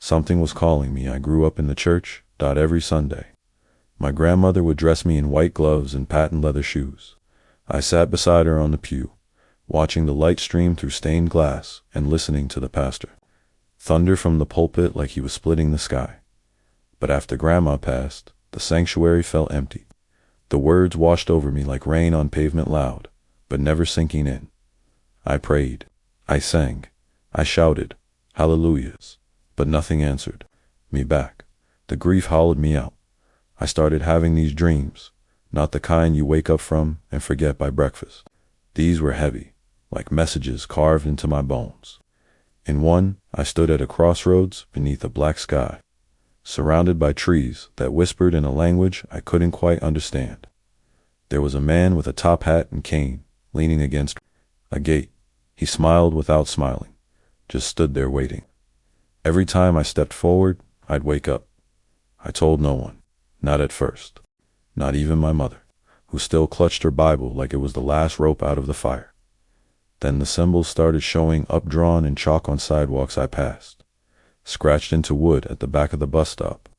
Something was calling me. I grew up in the church, every Sunday. My grandmother would dress me in white gloves and patent leather shoes. I sat beside her on the pew, watching the light stream through stained glass and listening to the pastor thunder from the pulpit like he was splitting the sky. But after Grandma passed, the sanctuary felt empty. The words washed over me like rain on pavement, loud, but never sinking in. I prayed. I sang. I shouted hallelujahs, but nothing answered me back. The grief hollowed me out. I started having these dreams, not the kind you wake up from and forget by breakfast. These were heavy, like messages carved into my bones. In one, I stood at a crossroads beneath a black sky, surrounded by trees that whispered in a language I couldn't quite understand. There was a man with a top hat and cane, leaning against a gate. He smiled without smiling, just stood there waiting. Every time I stepped forward, I'd wake up. I told no one, not at first, not even my mother, who still clutched her Bible like it was the last rope out of the fire. Then the symbols started showing up, drawn in chalk on sidewalks I passed, scratched into wood at the back of the bus stop.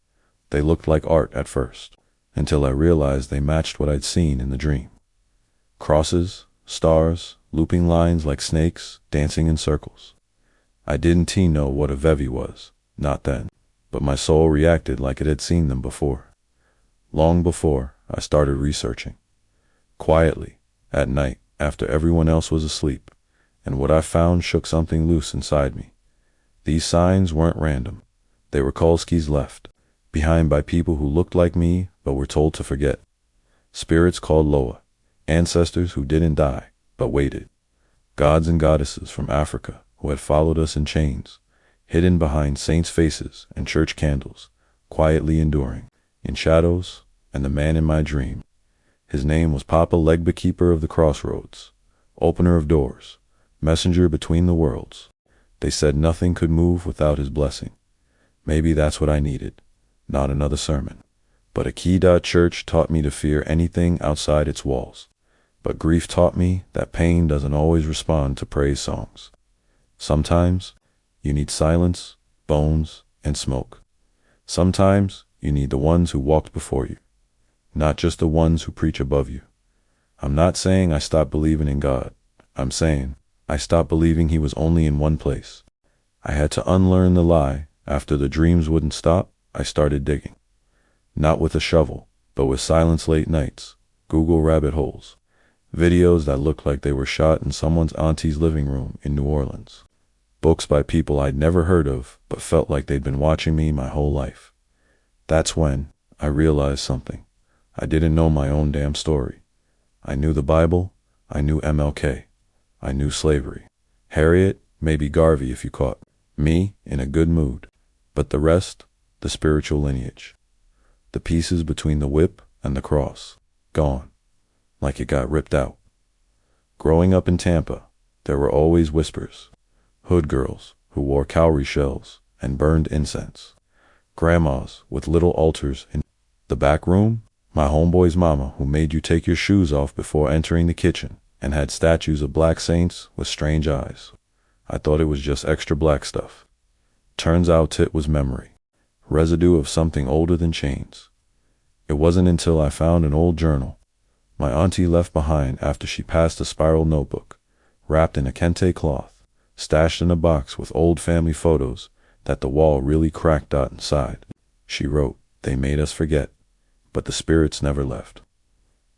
They looked like art at first, until I realized they matched what I'd seen in the dream. Crosses, stars, looping lines like snakes, dancing in circles. I didn't know what a Vevi was, not then, but my soul reacted like it had seen them before. Long before I started researching. Quietly, at night, after everyone else was asleep, and what I found shook something loose inside me. These signs weren't random. They were Kolsky's left behind by people who looked like me but were told to forget. Spirits called Loa, ancestors who didn't die but waited. Gods and goddesses from Africa who had followed us in chains, hidden behind saints' faces and church candles, quietly enduring, in shadows. And the man in my dream, his name was Papa Legba, keeper of the crossroads, opener of doors, messenger between the worlds. They said nothing could move without his blessing. Maybe that's what I needed, not another sermon, but a key. Church taught me to fear anything outside its walls, but grief taught me that pain doesn't always respond to praise songs. Sometimes you need silence, bones, and smoke. Sometimes you need the ones who walked before you, not just the ones who preach above you. I'm not saying I stopped believing in God. I'm saying I stopped believing he was only in one place. I had to unlearn the lie. After the dreams wouldn't stop, I started digging. Not with a shovel, but with silence late nights, Google rabbit holes, videos that looked like they were shot in someone's auntie's living room in New Orleans, books by people I'd never heard of but felt like they'd been watching me my whole life. That's when I realized something. I didn't know my own damn story. I knew the Bible, I knew MLK, I knew slavery, Harriet, maybe Garvey if you caught me in a good mood, but the rest, the spiritual lineage, the pieces between the whip and the cross, gone, like it got ripped out. Growing up in Tampa, there were always whispers, hood girls who wore cowrie shells and burned incense, grandmas with little altars in the back room, my homeboy's mama who made you take your shoes off before entering the kitchen and had statues of black saints with strange eyes. I thought it was just extra black stuff. Turns out it was memory, residue of something older than chains. It wasn't until I found an old journal my auntie left behind after she passed, a spiral notebook, wrapped in a kente cloth, stashed in a box with old family photos, that the wall really cracked out inside. She wrote, "They made us forget, but the spirits never left."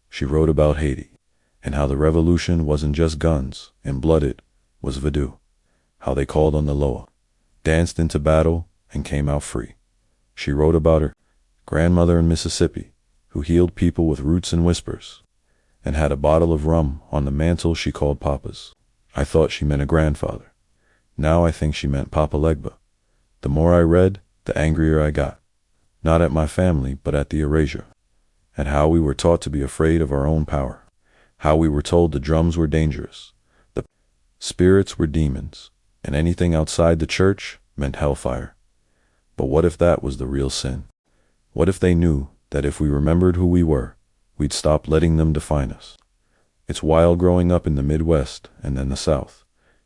She wrote about Haiti, and how the revolution wasn't just guns and blood, it was voodoo. How they called on the Loa, danced into battle, and came out free. She wrote about her grandmother in Mississippi, who healed people with roots and whispers, and had a bottle of rum on the mantle she called Papa's. I thought she meant a grandfather. Now I think she meant Papa Legba. The more I read, the angrier I got. Not at my family, but at the erasure. At how we were taught to be afraid of our own power. How we were told the drums were dangerous. The spirits were demons, and anything outside the church meant hellfire. But what if that was the real sin? What if they knew that if we remembered who we were, we'd stop letting them define us? It's wild growing up in the Midwest and then the South.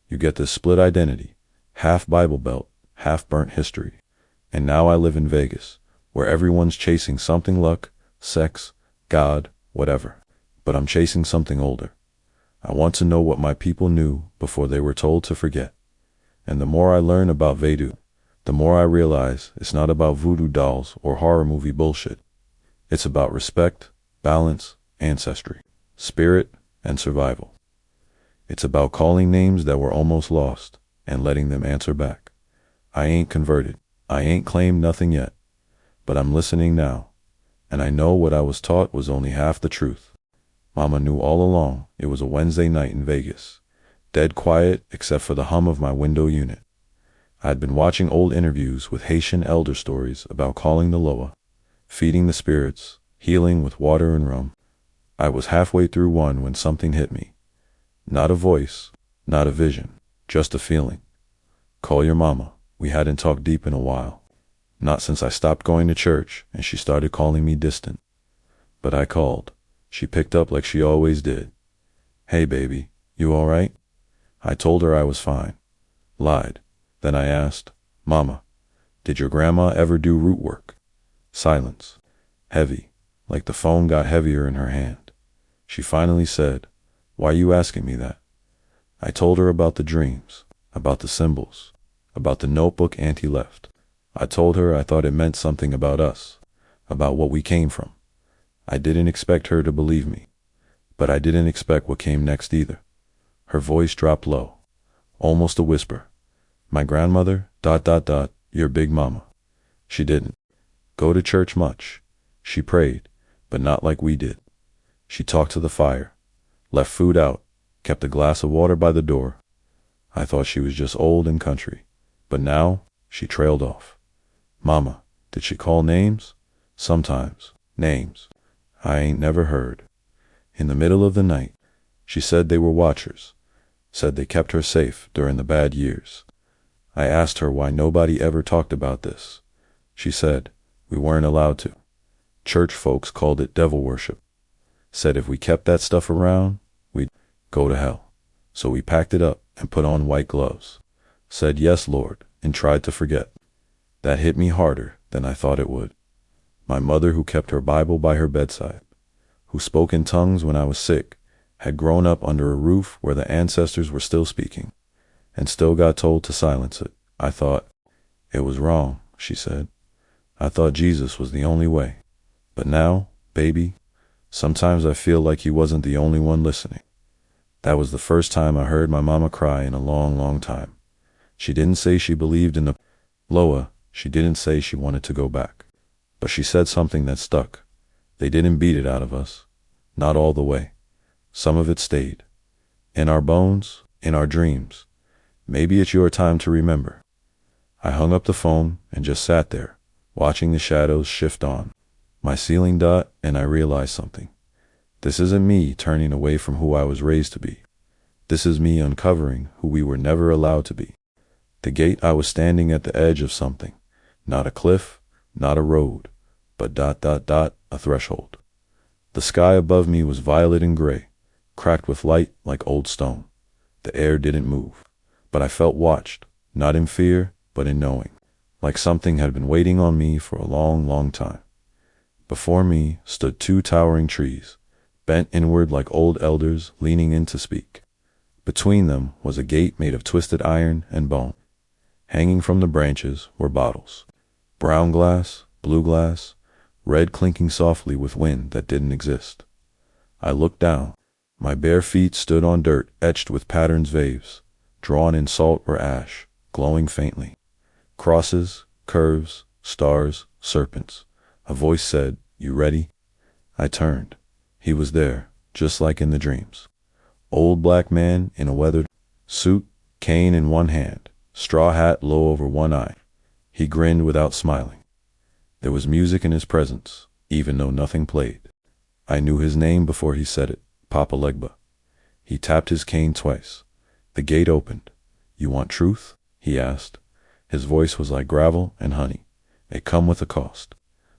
You get this split identity, half Bible Belt, half burnt history. And now I live in Vegas, where everyone's chasing something: luck, sex, God, whatever. But I'm chasing something older. I want to know what my people knew before they were told to forget. And the more I learn about Vedu, the more I realize it's not about voodoo dolls or horror movie bullshit. It's about respect, balance, ancestry, spirit, and survival. It's about calling names that were almost lost and letting them answer back. I ain't converted. I ain't claimed nothing yet. But I'm listening now. And I know what I was taught was only half the truth. Mama knew all along. It was a Wednesday night in Vegas. Dead quiet except for the hum of my window unit. I had been watching old interviews with Haitian elder stories about calling the Loa, feeding the spirits, healing with water and rum. I was halfway through one when something hit me. Not a voice, not a vision, just a feeling. Call your mama. We hadn't talked deep in a while. Not since I stopped going to church and she started calling me distant. But I called. She picked up like she always did. Hey baby, you all right? I told her I was fine. Lied. Then I asked, Mama, did your grandma ever do root work? Silence. Heavy, like the phone got heavier in her hand. She finally said, why you asking me that? I told her about the dreams, about the symbols, about the notebook Auntie left. I told her I thought it meant something about us, about what we came from. I didn't expect her to believe me, but I didn't expect what came next either. Her voice dropped low, almost a whisper. My grandmother, ... your big mama. She didn't go to church much. She prayed, but not like we did. She talked to the fire, left food out, kept a glass of water by the door. I thought she was just old and country, but now she trailed off. Mama, did she call names? Sometimes, names I ain't never heard. In the middle of the night, she said they were watchers, said they kept her safe during the bad years. I asked her why nobody ever talked about this. She said we weren't allowed to. Church folks called it devil worship. Said if we kept that stuff around, we'd go to hell. So we packed it up and put on white gloves. Said yes, Lord, and tried to forget. That hit me harder than I thought it would. My mother, who kept her Bible by her bedside, who spoke in tongues when I was sick, had grown up under a roof where the ancestors were still speaking, and still got told to silence it. I thought, it was wrong, she said. I thought Jesus was the only way. But now, baby, sometimes I feel like he wasn't the only one listening. That was the first time I heard my mama cry in a long, long time. She didn't say she believed in the Loa. She didn't say she wanted to go back. But she said something that stuck. They didn't beat it out of us. Not all the way. Some of it stayed. In our bones, in our dreams. Maybe it's your time to remember. I hung up the phone and just sat there, watching the shadows shift on my ceiling, and I realized something. This isn't me turning away from who I was raised to be. This is me uncovering who we were never allowed to be. The gate, I was standing at the edge of something. Not a cliff, not a road, but ... a threshold. The sky above me was violet and gray, cracked with light like old stone. The air didn't move, but I felt watched, not in fear, but in knowing, like something had been waiting on me for a long, long time. Before me stood two towering trees, bent inward like old elders leaning in to speak. Between them was a gate made of twisted iron and bone. Hanging from the branches were bottles. Brown glass, blue glass, red clinking softly with wind that didn't exist. I looked down. My bare feet stood on dirt etched with patterns, waves, drawn in salt or ash, glowing faintly. Crosses, curves, stars, serpents. A voice said, "You ready?" I turned. He was there, just like in the dreams. Old black man in a weathered suit, cane in one hand, straw hat low over one eye. He grinned without smiling. There was music in his presence, even though nothing played. I knew his name before he said it, Papa Legba. He tapped his cane twice. The gate opened. "You want truth?" he asked. His voice was like gravel and honey. It come with a cost,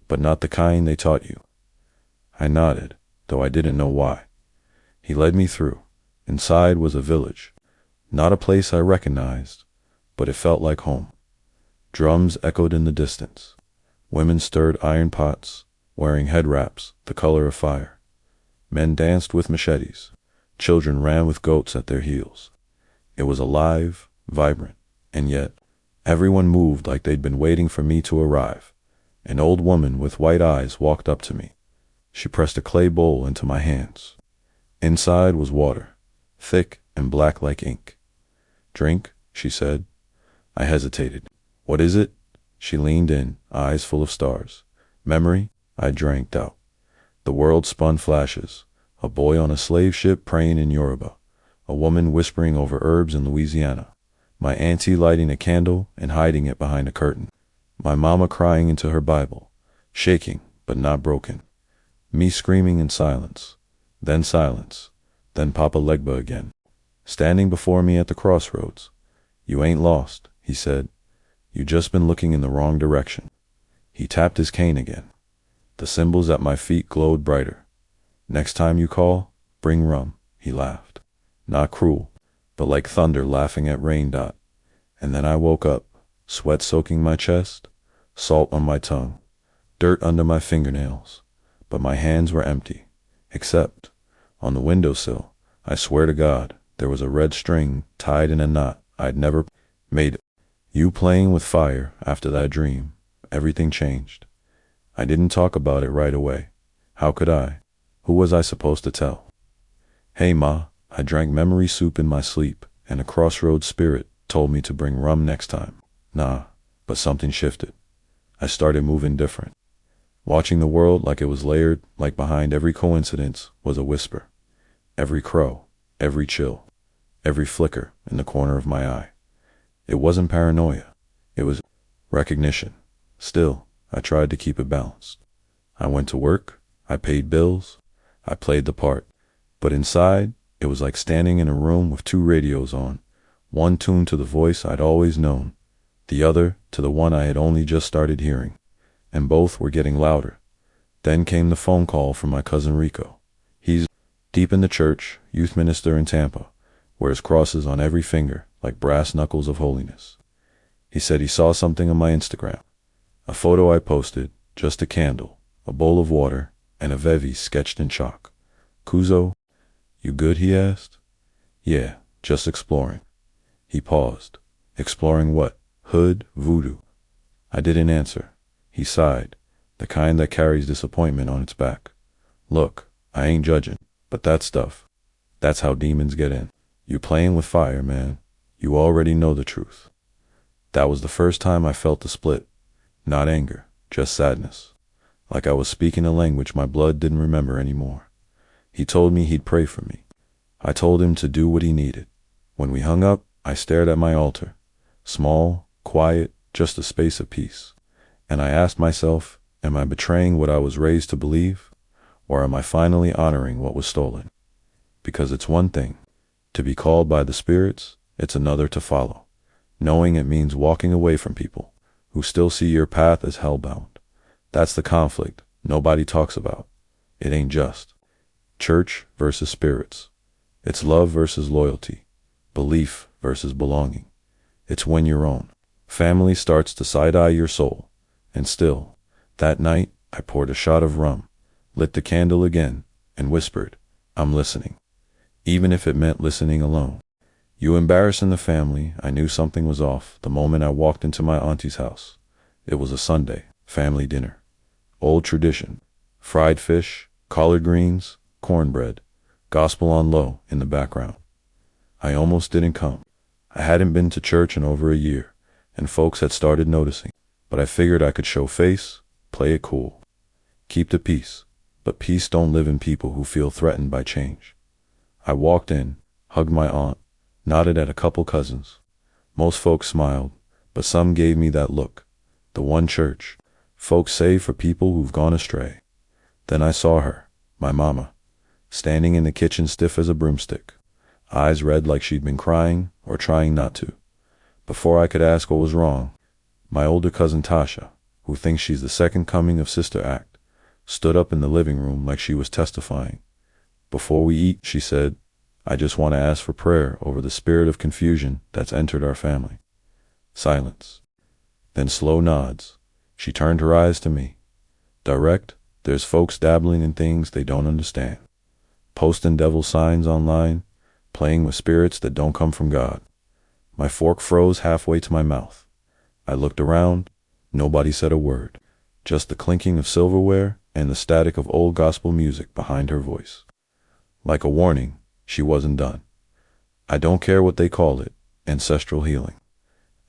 but not the kind they taught you. I nodded, though I didn't know why. He led me through. Inside was a village. Not a place I recognized, but it felt like home. Drums echoed in the distance. Women stirred iron pots, wearing head wraps the color of fire. Men danced with machetes. Children ran with goats at their heels. It was alive, vibrant, and yet everyone moved like they'd been waiting for me to arrive. An old woman with white eyes walked up to me. She pressed a clay bowl into my hands. Inside was water, thick and black like ink. "Drink," she said. I hesitated. "What is it?" She leaned in, eyes full of stars. "Memory?" I drank out. The world spun flashes. A boy on a slave ship praying in Yoruba. A woman whispering over herbs in Louisiana. My auntie lighting a candle and hiding it behind a curtain. My mama crying into her Bible, shaking but not broken. Me screaming in silence. Then silence. Then Papa Legba again, standing before me at the crossroads. "You ain't lost," he said. "You just been looking in the wrong direction." He tapped his cane again. The symbols at my feet glowed brighter. "Next time you call, bring rum," he laughed. Not cruel, but like thunder laughing at rain dot. And then I woke up, sweat soaking my chest, salt on my tongue, dirt under my fingernails. But my hands were empty, except on the windowsill, I swear to God, there was a red string tied in a knot I'd never made. You playing with fire after that dream, everything changed. I didn't talk about it right away. How could I? Who was I supposed to tell? "Hey, Ma," I drank memory soup in my sleep, and a crossroads spirit told me to bring rum next time. Nah, but something shifted. I started moving different. Watching the world like it was layered, like behind every coincidence was a whisper. Every crow, every chill, every flicker in the corner of my eye. It wasn't paranoia. It was recognition. Still, I tried to keep it balanced. I went to work. I paid bills. I played the part. But inside, it was like standing in a room with two radios on, one tuned to the voice I'd always known, the other to the one I had only just started hearing, and both were getting louder. Then came the phone call from my cousin Rico. He's deep in the church, youth minister in Tampa, wears crosses on every finger like brass knuckles of holiness. He said he saw something on my Instagram, a photo I posted, just a candle, a bowl of water, and a Vevi sketched in chalk. "Kuzo, you good?" he asked. "Yeah, just exploring." He paused. "Exploring what? Hood, voodoo?" I didn't answer. He sighed, the kind that carries disappointment on its back. "Look, I ain't judging, but that stuff, that's how demons get in. You playing with fire, man. You already know the truth." That was the first time I felt the split. Not anger, just sadness. Like I was speaking a language my blood didn't remember anymore. He told me he'd pray for me. I told him to do what he needed. When we hung up, I stared at my altar. Small, quiet, just a space of peace. And I asked myself, am I betraying what I was raised to believe? Or am I finally honoring what was stolen? Because it's one thing to be called by the spirits, it's another to follow. Knowing it means walking away from people who still see your path as hellbound. That's the conflict nobody talks about. It ain't just church versus spirits. It's love versus loyalty, belief versus belonging. It's when your own family starts to side-eye your soul. And still, that night, I poured a shot of rum, lit the candle again, and whispered, "I'm listening." Even if it meant listening alone. You embarrassing the family, I knew something was off the moment I walked into my auntie's house. It was a Sunday, family dinner. Old tradition. Fried fish, collard greens, cornbread, gospel on low in the background. I almost didn't come. I hadn't been to church in over a year, and folks had started noticing. But I figured I could show face, play it cool. Keep the peace, but peace don't live in people who feel threatened by change. I walked in, hugged my aunt, nodded at a couple cousins. Most folks smiled, but some gave me that look. The one church, folks say for people who've gone astray. Then I saw her, my mama, standing in the kitchen stiff as a broomstick, eyes red like she'd been crying or trying not to. Before I could ask what was wrong, my older cousin Tasha, who thinks she's the second coming of Sister Act, stood up in the living room like she was testifying. "Before we eat," she said, "I just want to ask for prayer over the spirit of confusion that's entered our family." Silence. then slow nods. She turned her eyes to me. Direct, there's folks dabbling in things they don't understand. Posting devil signs online, playing with spirits that don't come from God. My fork froze halfway to my mouth. I looked around. Nobody said a word. Just the clinking of silverware and the static of old gospel music behind her voice. Like a warning, she wasn't done. I don't care what they call it, ancestral healing,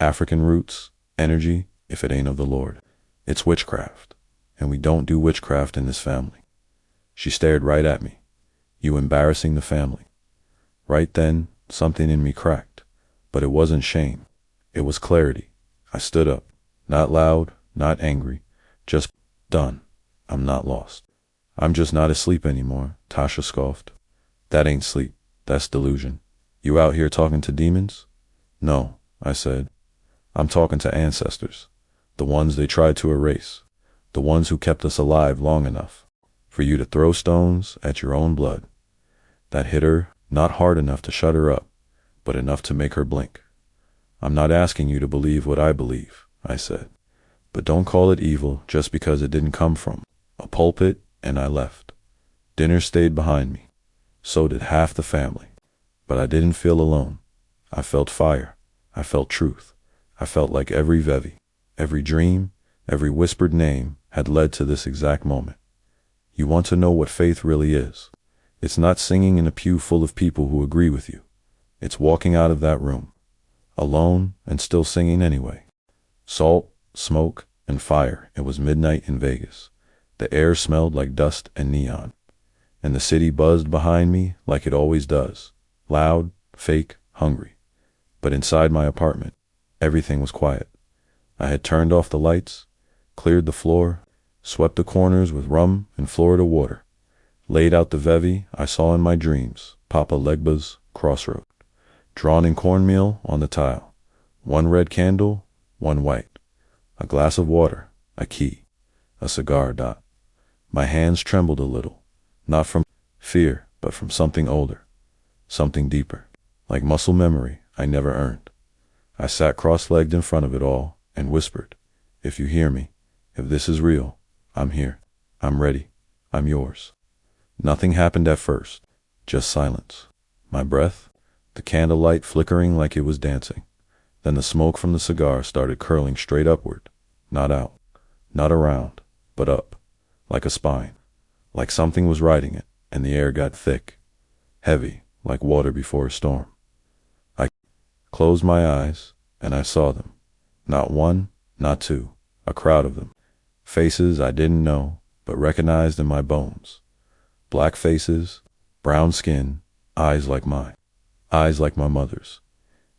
African roots, energy, if it ain't of the Lord. It's witchcraft, and we don't do witchcraft in this family. She stared right at me. You embarrassing the family. Right then, something in me cracked, but it wasn't shame. It was clarity. I stood up, not loud, not angry, just done. I'm not lost. I'm just not asleep anymore, Tasha scoffed. That ain't sleep, that's delusion. You out here talking to demons? No, I said. I'm talking to ancestors, the ones they tried to erase, the ones who kept us alive long enough for you to throw stones at your own blood. That hit her, not hard enough to shut her up, but enough to make her blink. I'm not asking you to believe what I believe, I said, but don't call it evil just because it didn't come from a pulpit, and I left. Dinner stayed behind me. So did half the family. But I didn't feel alone. I felt fire. I felt truth. I felt like every Vevi, every dream, every whispered name had led to this exact moment. You want to know what faith really is? It's not singing in a pew full of people who agree with you. It's walking out of that room, alone and still singing anyway. Salt, smoke, and fire. It was midnight in Vegas. The air smelled like dust and neon, and the city buzzed behind me like it always does. Loud, fake, hungry. But inside my apartment, everything was quiet. I had turned off the lights, cleared the floor, swept the corners with rum and Florida water, laid out the Vevi I saw in my dreams, Papa Legba's crossroad, drawn in cornmeal on the tile, one red candle, one white, a glass of water, a key, a cigar dot. My hands trembled a little, not from fear, but from something older. Something deeper, like muscle memory I never earned. I sat cross-legged in front of it all and whispered, if you hear me, if this is real, I'm here. I'm ready. I'm yours. Nothing happened at first, just silence. My breath, the candlelight flickering like it was dancing. Then the smoke from the cigar started curling straight upward, not out, not around, but up, like a spine, like something was riding it, and the air got thick, heavy, like water before a storm. I closed my eyes, and I saw them. Not one, not two, a crowd of them. Faces I didn't know, but recognized in my bones. Black faces, brown skin, eyes like mine, eyes like my mother's.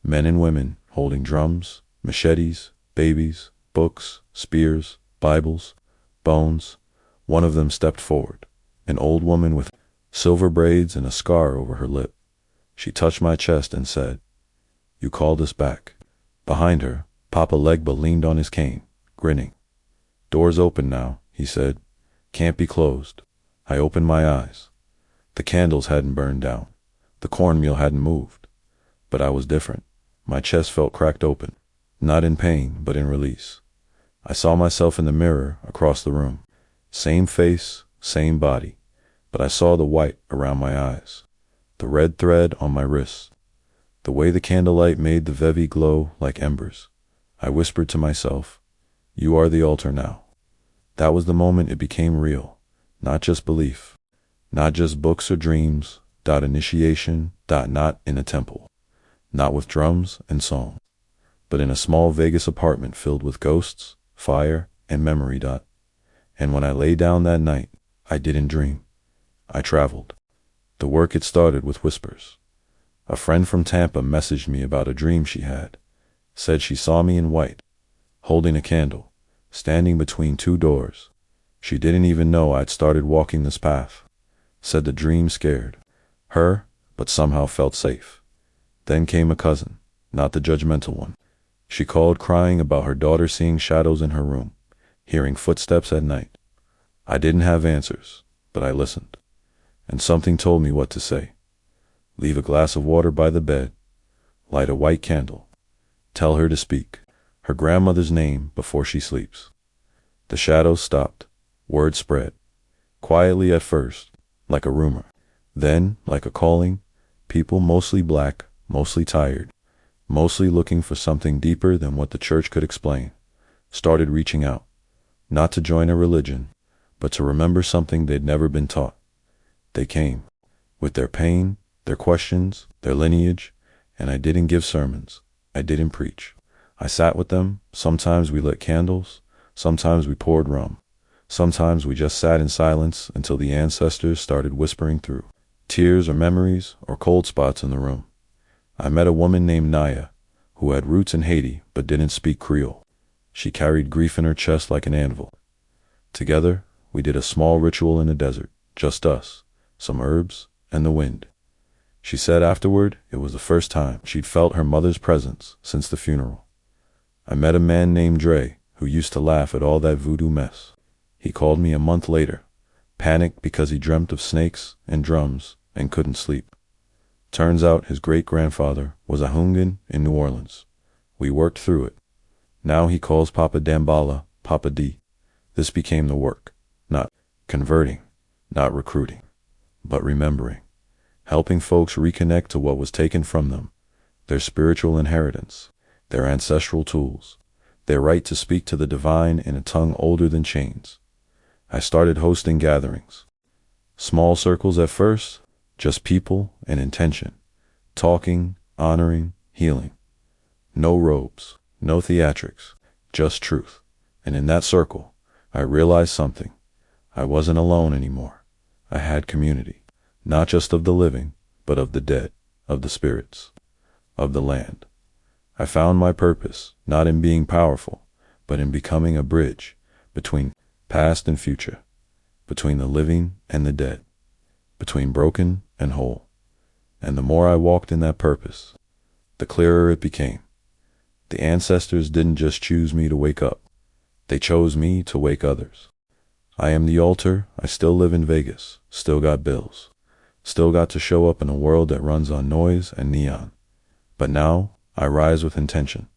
Men and women holding drums, machetes, babies, books, spears, Bibles, bones. One of them stepped forward, an old woman with silver braids and a scar over her lip. She touched my chest and said, "You called us back." Behind her, Papa Legba leaned on his cane, grinning. "Door's open now," he said. "Can't be closed." I opened my eyes. The candles hadn't burned down. The cornmeal hadn't moved. But I was different. My chest felt cracked open, not in pain, but in release. I saw myself in the mirror across the room. Same face, same body, but I saw the white around my eyes, the red thread on my wrists, the way the candlelight made the Vevi glow like embers. I whispered to myself, "You are the altar now." That was the moment it became real, not just belief, not just books or dreams, initiation, not in a temple, not with drums and song, but in a small Vegas apartment filled with ghosts, fire, and memory. And when I lay down that night, I didn't dream. I traveled. The work had started with whispers. A friend from Tampa messaged me about a dream she had, said she saw me in white, holding a candle, standing between two doors. She didn't even know I'd started walking this path. Said the dream scared her, but somehow felt safe. Then came a cousin, not the judgmental one. She called crying about her daughter seeing shadows in her room, hearing footsteps at night. I didn't have answers, but I listened. And something told me what to say. Leave a glass of water by the bed. Light a white candle. Tell her to speak. her grandmother's name before she sleeps. The shadows stopped. Word spread. Quietly at first, like a rumor. Then, like a calling, people mostly black, mostly tired, mostly looking for something deeper than what the church could explain, started reaching out. Not to join a religion, but to remember something they'd never been taught. They came, with their pain, their questions, their lineage, and I didn't give sermons. I didn't preach. I sat with them. Sometimes we lit candles. Sometimes we poured rum. Sometimes we just sat in silence until the ancestors started whispering through. Tears or memories or cold spots in the room. I met a woman named Naya, who had roots in Haiti but didn't speak Creole. She carried grief in her chest like an anvil. Together, we did a small ritual in the desert, just us, some herbs, and the wind. She said afterward it was the first time she'd felt her mother's presence since the funeral. I met a man named Dre, who used to laugh at all that voodoo mess. He called me a month later, panicked because he dreamt of snakes and drums and couldn't sleep. Turns out his great-grandfather was a Hungan in New Orleans. We worked through it. Now he calls Papa Dambala Papa D. This became the work. Not converting, not recruiting, but remembering. Helping folks reconnect to what was taken from them, their spiritual inheritance, their ancestral tools, their right to speak to the divine in a tongue older than chains. I started hosting gatherings. Small circles at first, just people and intention. Talking, honoring, healing. No robes, no theatrics, just truth. And in that circle, I realized something. I wasn't alone anymore. I had community, not just of the living, but of the dead, of the spirits, of the land. I found my purpose, not in being powerful, but in becoming a bridge between past and future, between the living and the dead, between broken and whole. And the more I walked in that purpose, the clearer it became. The ancestors didn't just choose me to wake up. They chose me to wake others. I am the altar. I still live in Vegas, still got bills, still got to show up in a world that runs on noise and neon. But now I rise with intention.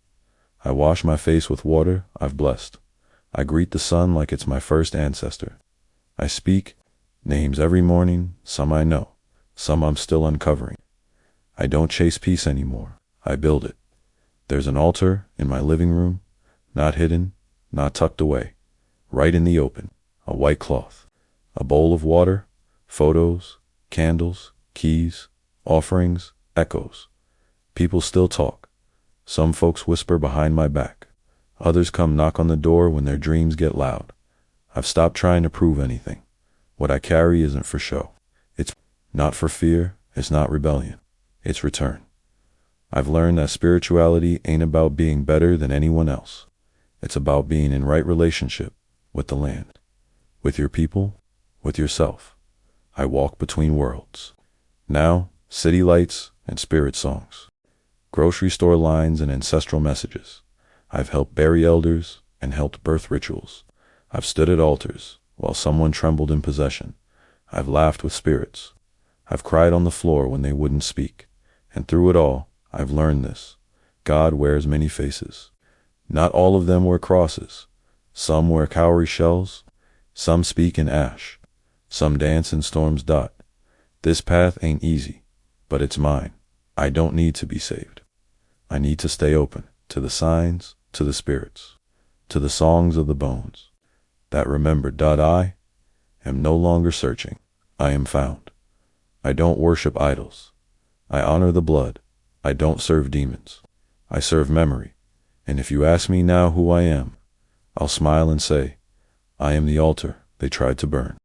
I wash my face with water I've blessed. I greet the sun like it's my first ancestor. I speak names every morning, some I know, some I'm still uncovering. I don't chase peace anymore. I build it. There's an altar in my living room, not hidden, not tucked away, right in the open, a white cloth, a bowl of water, photos, candles, keys, offerings, echoes. People still talk. Some folks whisper behind my back. Others come knock on the door when their dreams get loud. I've stopped trying to prove anything. What I carry isn't for show. It's not for fear. It's not rebellion. It's return. I've learned that spirituality ain't about being better than anyone else. It's about being in right relationship with the land, with your people, with yourself. I walk between worlds. Now, city lights and spirit songs. Grocery store lines and ancestral messages. I've helped bury elders and helped birth rituals. I've stood at altars while someone trembled in possession. I've laughed with spirits. I've cried on the floor when they wouldn't speak. And through it all, I've learned this. God wears many faces. Not all of them wear crosses. Some wear cowrie shells. Some speak in ash. Some dance in storm's dot. This path ain't easy, but it's mine. I don't need to be saved. I need to stay open to the signs, to the spirits, to the songs of the bones that remember. I am no longer searching. I am found. I don't worship idols. I honor the blood. I don't serve demons. I serve memory. And if you ask me now who I am, I'll smile and say, I am the altar they tried to burn.